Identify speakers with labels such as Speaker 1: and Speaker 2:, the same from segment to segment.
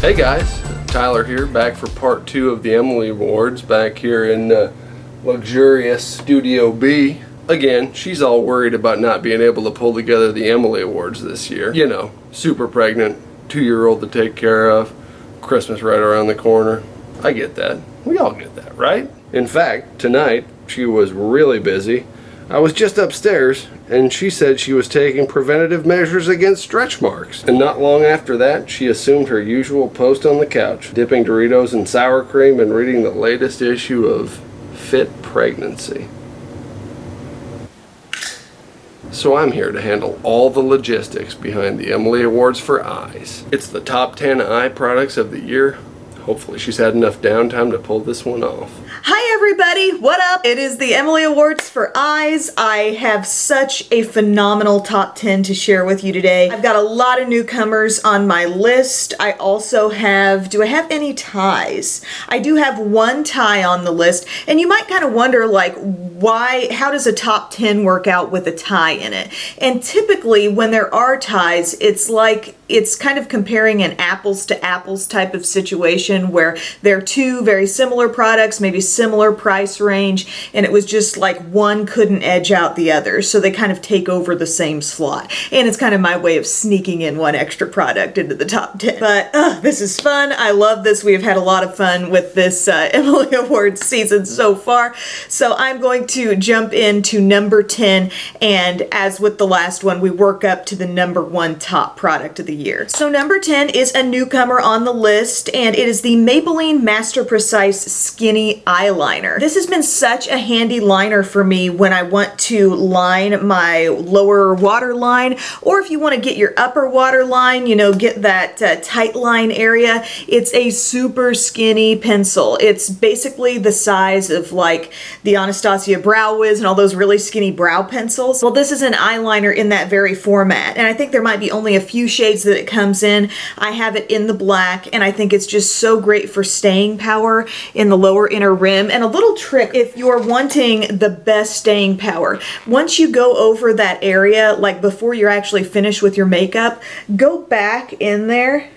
Speaker 1: Hey guys, Tyler here, back for part 2 of the Emily Awards, back here in luxurious Studio B. Again, she's all worried about not being able to pull together the Emily Awards this year. You know, super pregnant, 2-year-old to take care of, Christmas right around the corner. I get that. We all get that, right? In fact, tonight, she was really busy. I was just upstairs, and she said she was taking preventative measures against stretch marks. And not long after that, she assumed her usual post on the couch, dipping Doritos in sour cream and reading the latest issue of Fit Pregnancy. So I'm here to handle all the logistics behind the Emily Awards for Eyes. It's the top 10 eye products of the year. Hopefully she's had enough downtime to pull this one off.
Speaker 2: Hi everybody, what up? It is the Emily Awards for Eyes. I have such a phenomenal top 10 to share with you today. I've got a lot of newcomers on my list. I also have, do I have any ties? I do have one tie on the list, and you might kind of wonder like why, how does a top 10 work out with a tie in it? And typically when there are ties, it's like, it's kind of comparing an apples to apples type of situation where they're two very similar products, maybe similar price range, and it was just like one couldn't edge out the other, so they kind of take over the same slot. And it's kind of my way of sneaking in one extra product into the top 10. But this is fun. I love this. We have had a lot of fun with this Emily Awards season so far. So I'm going to jump into number 10, and as with the last one, we work up to the number 1 top product of the year. So number 10 is a newcomer on the list, and it is the Maybelline Master Precise Skinny Eyeliner. This has been such a handy liner for me when I want to line my lower waterline, or if you want to get your upper waterline, you know, get that tight line area. It's a super skinny pencil. It's basically the size of like the Anastasia Brow Wiz and all those really skinny brow pencils. Well, this is an eyeliner in that very format, and I think there might be only a few shades that it comes in. I have it in the black, and I think it's just so great for staying power in the lower inner rim. And a little trick if you're wanting the best staying power, once you go over that area, like before you're actually finished with your makeup, go back in there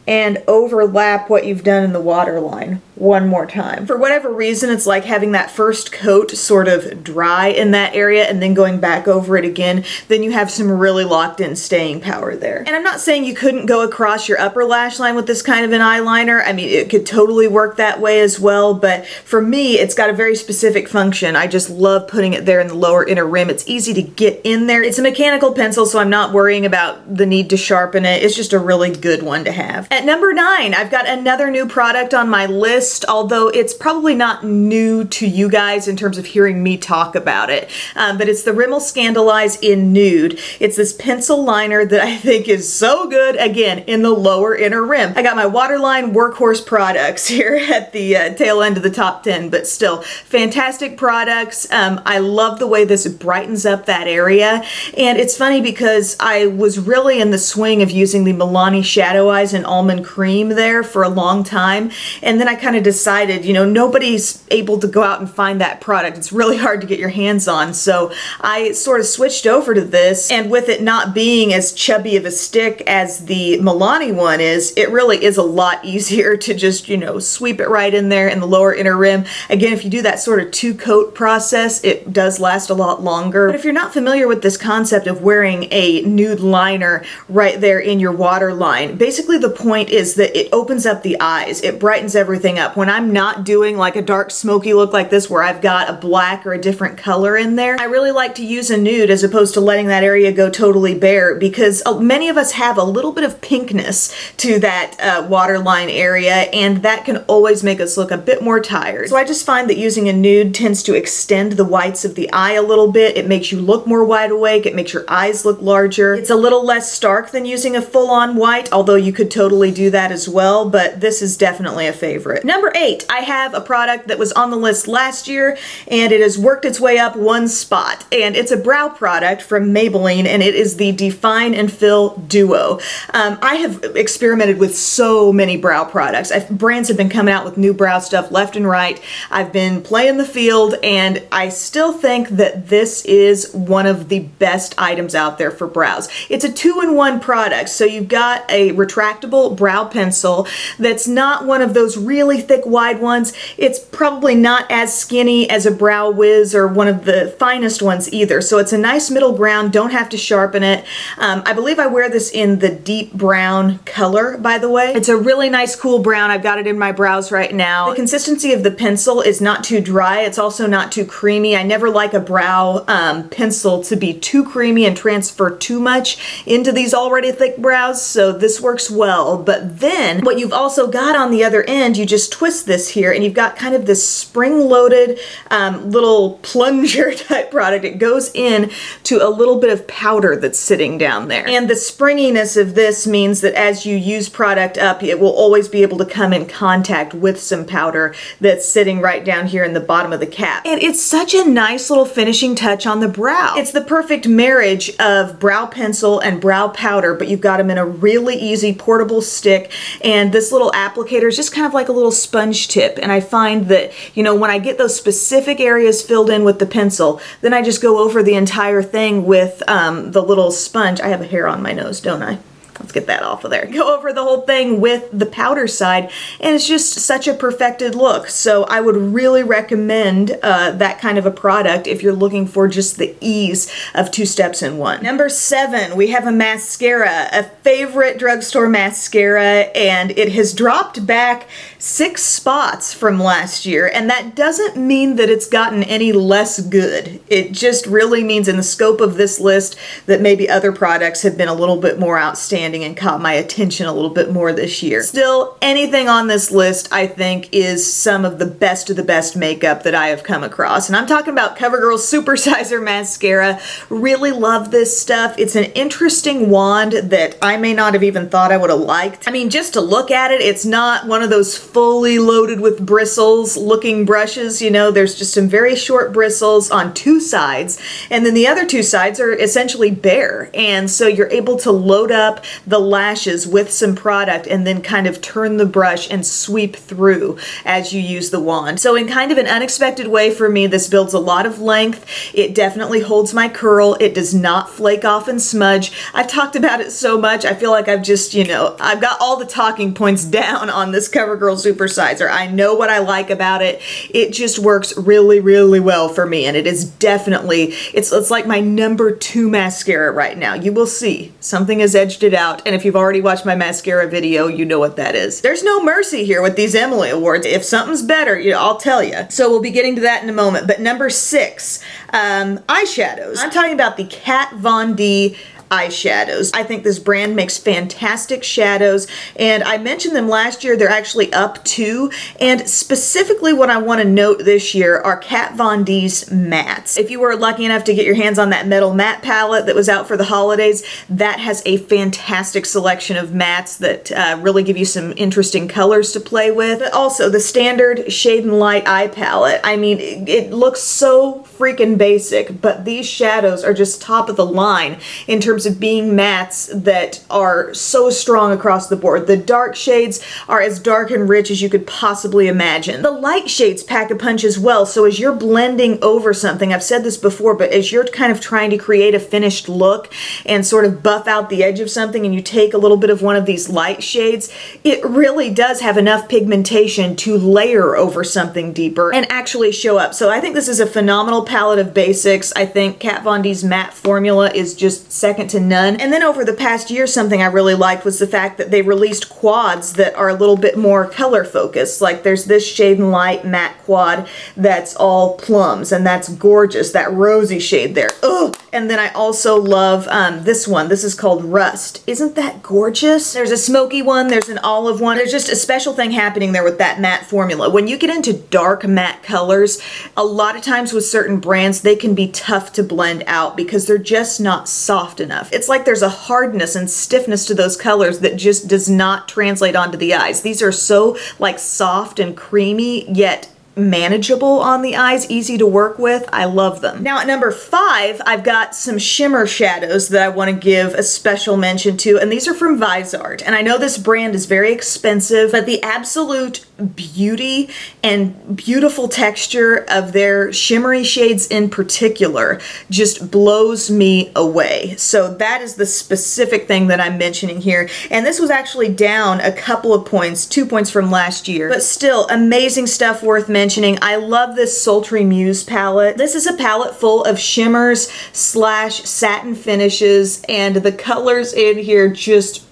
Speaker 2: and overlap what you've done in the waterline one more time. For whatever reason, it's like having that first coat sort of dry in that area and then going back over it again. Then you have some really locked in staying power there. And I'm not saying you couldn't go across your upper lash line with this kind of an eyeliner. I mean, it could totally work that way as well, but for me, it's got a very specific function. I just love putting it there in the lower inner rim. It's easy to get in there. It's a mechanical pencil, so I'm not worrying about the need to sharpen it. It's just a really good one to have. At number 9, I've got another new product on my list, although it's probably not new to you guys in terms of hearing me talk about it. But it's the RIMMEL Scandaleyes in Nude. It's this pencil liner that I think is so good, again, in the lower inner rim. I got my waterline workhorse products here at the tail end of the top 10, but still, fantastic products. I love the way this brightens up that area. And it's funny because I was really in the swing of using the MILANI Shadow Eyes in Almond Cream there for a long time, and then I kind of decided, you know, nobody's able to go out and find that product. It's really hard to get your hands on, so I sort of switched over to this, and with it not being as chubby of a stick as the Milani one is, it really is a lot easier to just, you know, sweep it right in there in the lower inner rim. Again, if you do that sort of 2-coat process, it does last a lot longer. But if you're not familiar with this concept of wearing a nude liner right there in your waterline, basically the point is that it opens up the eyes. It brightens everything up. When I'm not doing like a dark smoky look like this where I've got a black or a different color in there, I really like to use a nude as opposed to letting that area go totally bare, because many of us have a little bit of pinkness to that waterline area, and that can always make us look a bit more tired. So I just find that using a nude tends to extend the whites of the eye a little bit. It makes you look more wide awake. It makes your eyes look larger. It's a little less stark than using a full-on white, although you could totally do that as well, but this is definitely a favorite. Number 8, I have a product that was on the list last year, and it has worked its way up one spot, and it's a brow product from Maybelline, and it is the Define and Fill Duo. I have experimented with so many brow products. Brands have been coming out with new brow stuff left and right. I've been playing the field, and I still think that this is one of the best items out there for brows. It's a 2-in-1 product, so you've got a retractable simple brow pencil that's not one of those really thick, wide ones. It's probably not as skinny as a Brow Wiz or one of the finest ones either. So it's a nice middle ground, don't have to sharpen it. I believe I wear this in the deep brown color, by the way. It's a really nice, cool brown. I've got it in my brows right now. The consistency of the pencil is not too dry. It's also not too creamy. I never like a brow pencil to be too creamy and transfer too much into these already thick brows, so this works well. But then what you've also got on the other end, you just twist this here and you've got kind of this spring-loaded little plunger type product. It goes in to a little bit of powder that's sitting down there. And the springiness of this means that as you use product up, it will always be able to come in contact with some powder that's sitting right down here in the bottom of the cap. And it's such a nice little finishing touch on the brow. It's the perfect marriage of brow pencil and brow powder, but you've got them in a really easy portable stick, and this little applicator is just kind of like a little sponge tip. And I find that, you know, when I get those specific areas filled in with the pencil, then I just go over the entire thing with the little sponge. I have a hair on my nose, don't I? Let's get that off of there. Go over the whole thing with the powder side, and it's just such a perfected look. So I would really recommend that kind of a product if you're looking for just the ease of 2 steps in one. Number 7, we have a mascara, a favorite drugstore mascara, and it has dropped back 6 spots from last year, and that doesn't mean that it's gotten any less good. It just really means in the scope of this list that maybe other products have been a little bit more outstanding and caught my attention a little bit more this year. Still, anything on this list I think is some of the best makeup that I have come across. And I'm talking about CoverGirl Supersizer Mascara. Really love this stuff. It's an interesting wand that I may not have even thought I would have liked. I mean, just to look at it, it's not one of those fully loaded with bristles looking brushes. You know, there's just some very short bristles on 2 sides, and then the other 2 sides are essentially bare. And so you're able to load up the lashes with some product and then kind of turn the brush and sweep through as you use the wand. So in kind of an unexpected way for me, this builds a lot of length. It definitely holds my curl. It does not flake off and smudge. I've talked about it so much, I feel like I've just, you know, I've got all the talking points down on this CoverGirl Supersizer. I know what I like about it. It just works really, really well for me, and it is definitely, it's like my number 2 mascara right now. You will see something has edged it out, and if you've already watched my mascara video, you know what that is. There's no mercy here with these Emily Awards. If something's better, you know, I'll tell you. So we'll be getting to that in a moment. But number 6, eyeshadows. I'm talking about the Kat Von D eyeshadows. I think this brand makes fantastic shadows, and I mentioned them last year. They're actually up too, and specifically what I want to note this year are Kat Von D's mattes. If you were lucky enough to get your hands on that metal matte palette that was out for the holidays, that has a fantastic selection of mattes that really give you some interesting colors to play with. But also the standard Shade and Light eye palette. I mean, it looks so freaking basic, but these shadows are just top of the line in terms of being mattes that are so strong across the board. The dark shades are as dark and rich as you could possibly imagine. The light shades pack a punch as well, so as you're blending over something, I've said this before, but as you're kind of trying to create a finished look and sort of buff out the edge of something, and you take a little bit of one of these light shades, it really does have enough pigmentation to layer over something deeper and actually show up. So I think this is a phenomenal palette of basics. I think Kat Von D's matte formula is just second to none. And then over the past year, something I really liked was the fact that they released quads that are a little bit more color focused. Like there's this Shade and Light matte quad that's all plums, and that's gorgeous, that rosy shade there. Ugh. And then I also love this one. This is called Rust. Isn't that gorgeous? There's a smoky one, there's an olive one. There's just a special thing happening there with that matte formula. When you get into dark matte colors, a lot of times with certain brands, they can be tough to blend out because they're just not soft enough. It's like there's a hardness and stiffness to those colors that just does not translate onto the eyes. These are so like soft and creamy, yet manageable on the eyes, easy to work with. I love them. Now at number 5, I've got some shimmer shadows that I want to give a special mention to, and these are from VISEART. And I know this brand is very expensive, but the absolute beauty and beautiful texture of their shimmery shades in particular just blows me away. So that is the specific thing that I'm mentioning here. And this was actually down a couple of points, 2 points from last year, but still amazing stuff worth mentioning. I love this Sultry Muse palette. This is a palette full of shimmers slash satin finishes, and the colors in here just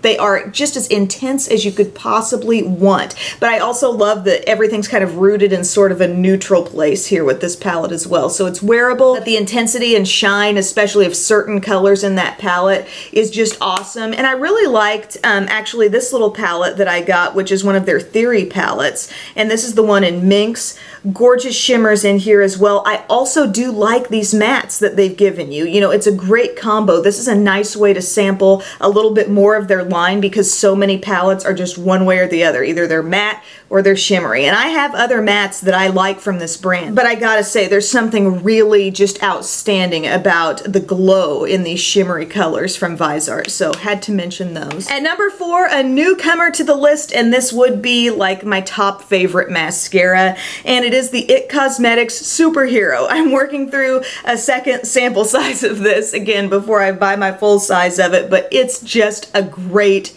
Speaker 2: they are just as intense as you could possibly want. But I also love that everything's kind of rooted in sort of a neutral place here with this palette as well. So it's wearable, but the intensity and shine, especially of certain colors in that palette, is just awesome. And I really liked actually this little palette that I got, which is one of their Theory palettes. And this is the one in Minx. Gorgeous shimmers in here as well. I also do like these mattes that they've given you. You know, it's a great combo. This is a nice way to sample a little bit more of their line because so many palettes are just one way or the other. Either they're matte or they're shimmery. And I have other mattes that I like from this brand. But I gotta say, there's something really just outstanding about the glow in these shimmery colors from VISEART. So had to mention those. At number 4, a newcomer to the list, and this would be like my top favorite mascara. And it is the IT Cosmetics Superhero. I'm working through a second sample size of this again before I buy my full size of it, but it's just a great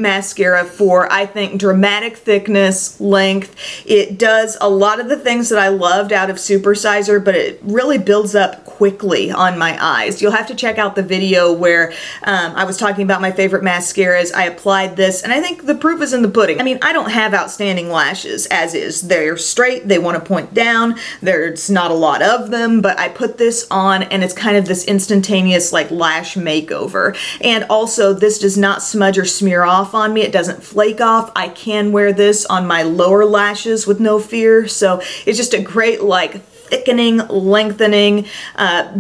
Speaker 2: mascara for, I think, dramatic thickness, length. It does a lot of the things that I loved out of Supersizer, but it really builds up quickly on my eyes. You'll have to check out the video where I was talking about my favorite mascaras. I applied this, and I think the proof is in the pudding. I mean, I don't have outstanding lashes as is. They're straight, they want to point down, there's not a lot of them, but I put this on and it's kind of this instantaneous like lash makeover. And also, this does not smudge or smear off on me. It doesn't flake off. I can wear this on my lower lashes with no fear. So it's just a great like thickening, lengthening,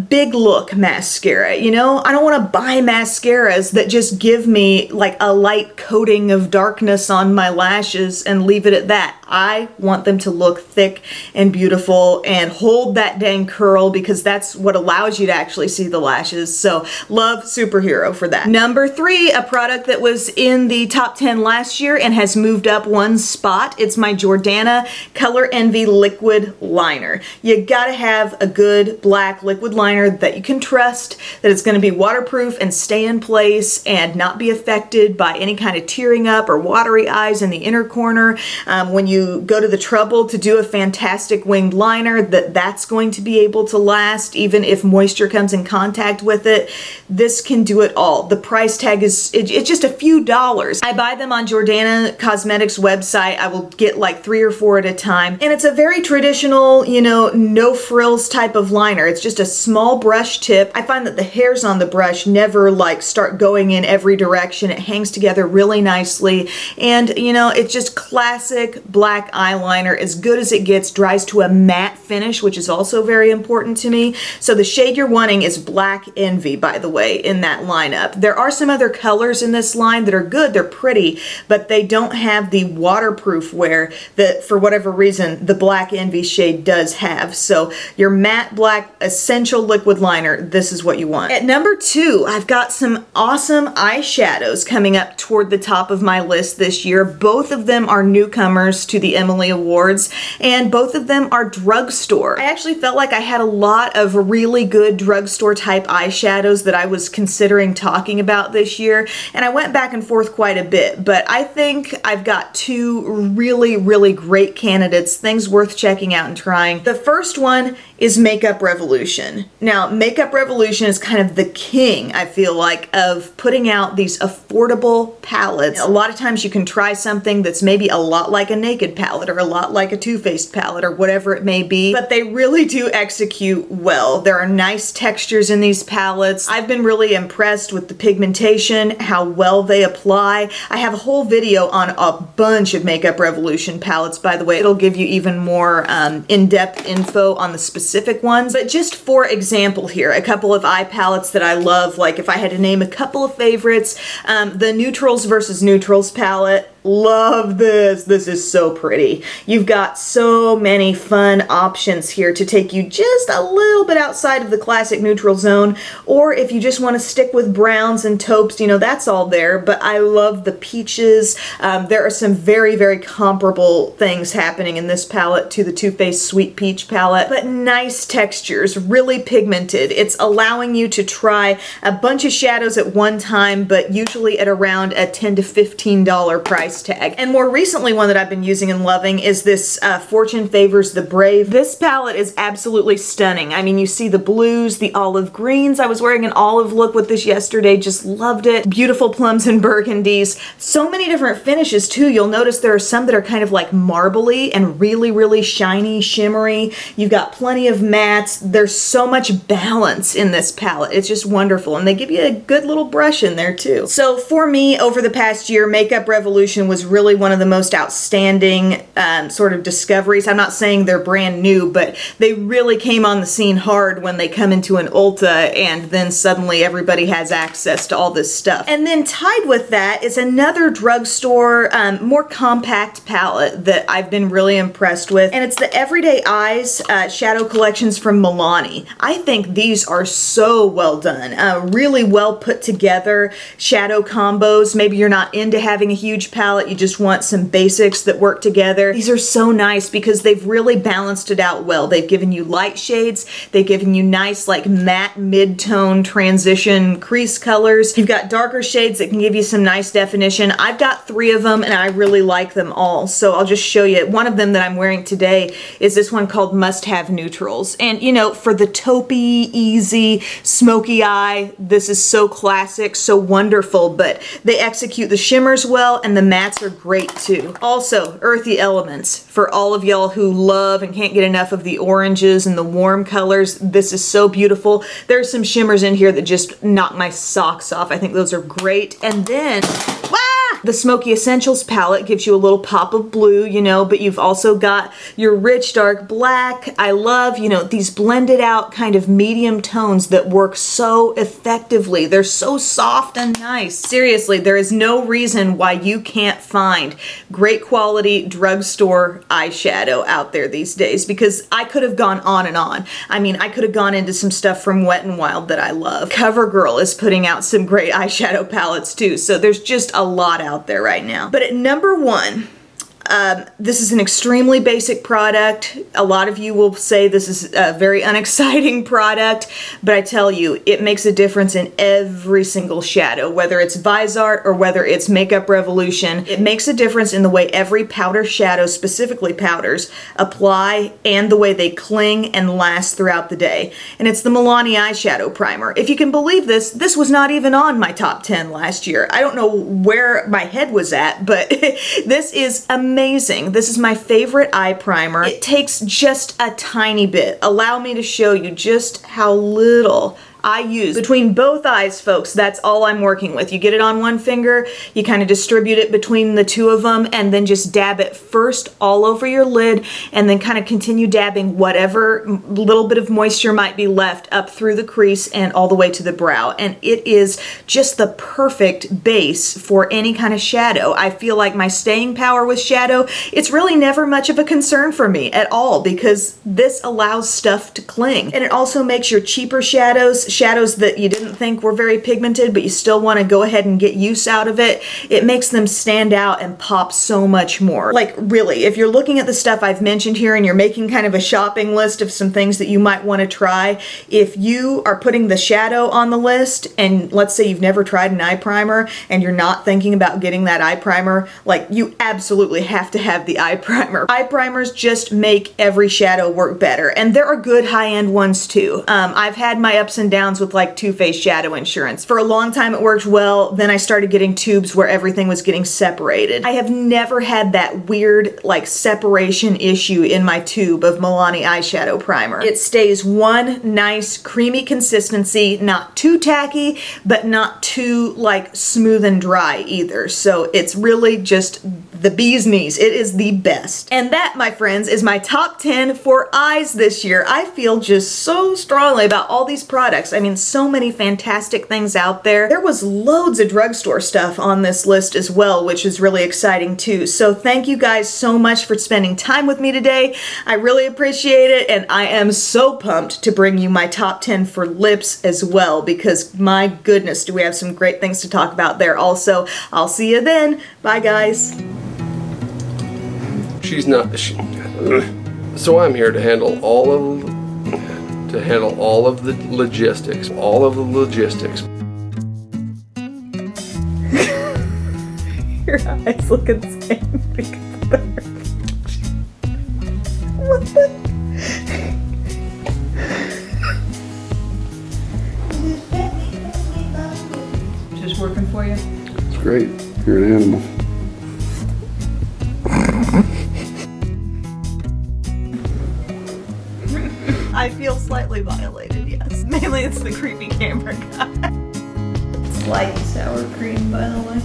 Speaker 2: big look mascara. You know, I don't want to buy mascaras that just give me like a light coating of darkness on my lashes and leave it at that. I want them to look thick and beautiful and hold that dang curl because that's what allows you to actually see the lashes. So love Superhero for that. Number 3, a product that was in the top 10 last year and has moved up 1 spot. It's my Jordana Color Envy Liquid Liner. You gotta have a good black liquid liner that you can trust, that it's gonna be waterproof and stay in place and not be affected by any kind of tearing up or watery eyes in the inner corner. When you go to the trouble to do a fantastic winged liner, that's going to be able to last even if moisture comes in contact with it. This can do it all. The price tag is, it's just a few dollars. I buy them on Jordana Cosmetics website. I will get like 3 or 4 at a time. And it's a very traditional, you know, no frills type of liner. It's just a small brush tip. I find that the hairs on the brush never like start going in every direction. It hangs together really nicely. And you know, it's just classic black eyeliner, as good as it gets, dries to a matte finish, which is also very important to me. So the shade you're wanting is Black Envy, by the way, in that lineup. There are some other colors in this line that are good, they're pretty, but they don't have the waterproof wear that, for whatever reason, the Black Envy shade does have. So your matte black essential liquid liner, this is what you want. At number 2, I've got some awesome eyeshadows coming up toward the top of my list this year. Both of them are newcomers to the Emily Awards, and both of them are drugstore. I actually felt like I had a lot of really good drugstore type eyeshadows that I was considering talking about this year, and I went back and forth quite a bit, but I think I've got 2 really great candidates, things worth checking out and trying. The first one is Makeup Revolution. Now, Makeup Revolution is kind of the king, I feel like, of putting out these affordable palettes. A lot of times you can try something that's maybe a lot like a Naked palette or a lot like a Too Faced palette or whatever it may be, but they really do execute well. There are nice textures in these palettes. I've been really impressed with the pigmentation, how well they apply. I have a whole video on a bunch of Makeup Revolution palettes, by the way. It'll give you even more in-depth info on the specific ones. But just for example here, a couple of eye palettes that I love, like if I had to name a couple of favorites, the Neutrals versus Neutrals palette. Love this. This is so pretty. You've got so many fun options here to take you just a little bit outside of the classic neutral zone, or if you just want to stick with browns and taupes, you know, that's all there. But I love the peaches. There are some very, very comparable things happening in this palette to the Too Faced Sweet Peach palette, but nice textures, really pigmented. It's allowing you to try a bunch of shadows at one time, but usually at around a $10 to $15 price tag. And more recently, one that I've been using and loving is this Fortune Favors the Brave. This palette is absolutely stunning. I mean, you see the blues, the olive greens. I was wearing an olive look with this yesterday, just loved it. Beautiful plums and burgundies. So many different finishes too. You'll notice there are some that are kind of like marbly and really, really shiny, shimmery. You've got plenty of mattes. There's so much balance in this palette. It's just wonderful. And they give you a good little brush in there too. So for me, over the past year, Makeup Revolution was really one of the most outstanding sort of discoveries. I'm not saying they're brand new, but they really came on the scene hard when they come into an Ulta, and then suddenly everybody has access to all this stuff. And then tied with that is another drugstore, more compact palette that I've been really impressed with, and it's the Everyday Eyes shadow collections from Milani. I think these are so well done, really well put together shadow combos. Maybe you're not into having a huge palette, you just want some basics that work together. These are so nice because they've really balanced it out well. They've given you light shades, they've given you nice like matte mid-tone transition crease colors. You've got darker shades that can give you some nice definition. I've got 3 of them and I really like them all. So I'll just show you. One of them that I'm wearing today is this one called Must Have Neutrals. And you know, for the taupey, easy, smoky eye, this is so classic, so wonderful, but they execute the shimmers well and the mattes are great too. Also, earthy elements. For all of y'all who love and can't get enough of the oranges and the warm colors, this is so beautiful. There's some shimmers in here that just knock my socks off. I think those are great. And then, the Smoky Essentials palette gives you a little pop of blue, you know, but you've also got your rich dark black. I love, you know, these blended out kind of medium tones that work so effectively. They're so soft and nice. Seriously, there is no reason why you can't find great quality drugstore eyeshadow out there these days, because I could have gone on and on. I mean, I could have gone into some stuff from Wet n Wild that I love. CoverGirl is putting out some great eyeshadow palettes too, so there's just a lot out there right now. But at number 1, this is an extremely basic product. A lot of you will say this is a very unexciting product, but I tell you, it makes a difference in every single shadow, whether it's VISEART or whether it's Makeup Revolution. It makes a difference in the way every powder shadow, specifically powders, apply and the way they cling and last throughout the day. And it's the Milani eyeshadow primer. If you can believe this, this was not even on my top 10 last year. I don't know where my head was at, but this is amazing. This is my favorite eye primer. It takes just a tiny bit. Allow me to show you just how little I use between both eyes, folks. That's all I'm working with. You get it on one finger, you kind of distribute it between the 2 of them, and then just dab it first all over your lid, and then kind of continue dabbing whatever little bit of moisture might be left up through the crease and all the way to the brow. And it is just the perfect base for any kind of shadow. I feel like my staying power with shadow, it's really never much of a concern for me at all, because this allows stuff to cling. And it also makes your cheaper shadows that you didn't think were very pigmented, but you still want to go ahead and get use out of it, it makes them stand out and pop so much more. Like really, if you're looking at the stuff I've mentioned here and you're making kind of a shopping list of some things that you might want to try, if you are putting the shadow on the list, and let's say you've never tried an eye primer and you're not thinking about getting that eye primer, like you absolutely have to have the eye primer. Eye primers just make every shadow work better, and there are good high-end ones too. I've had my ups and downs with like Too Faced Shadow Insurance. For a long time it worked well, then I started getting tubes where everything was getting separated. I have never had that weird like separation issue in my tube of Milani eyeshadow primer. It stays one nice creamy consistency, not too tacky, but not too like smooth and dry either. So it's really just the bee's knees. It is the best. And that, my friends, is my top 10 for eyes this year. I feel just so strongly about all these products. I mean, so many fantastic things out there. There was loads of drugstore stuff on this list as well, which is really exciting too. So thank you guys so much for spending time with me today. I really appreciate it, and I am so pumped to bring you my top 10 for lips as well, because my goodness, do we have some great things to talk about there also. I'll see you then. Bye, guys.
Speaker 1: She's not. So I'm here to handle all of the logistics. All of the logistics.
Speaker 2: Your eyes look insane because they're... What the? Just working for you?
Speaker 1: It's great. You're an animal.
Speaker 2: I feel slightly violated, yes. Mainly it's the creepy camera guy. It's light sour cream, by the way.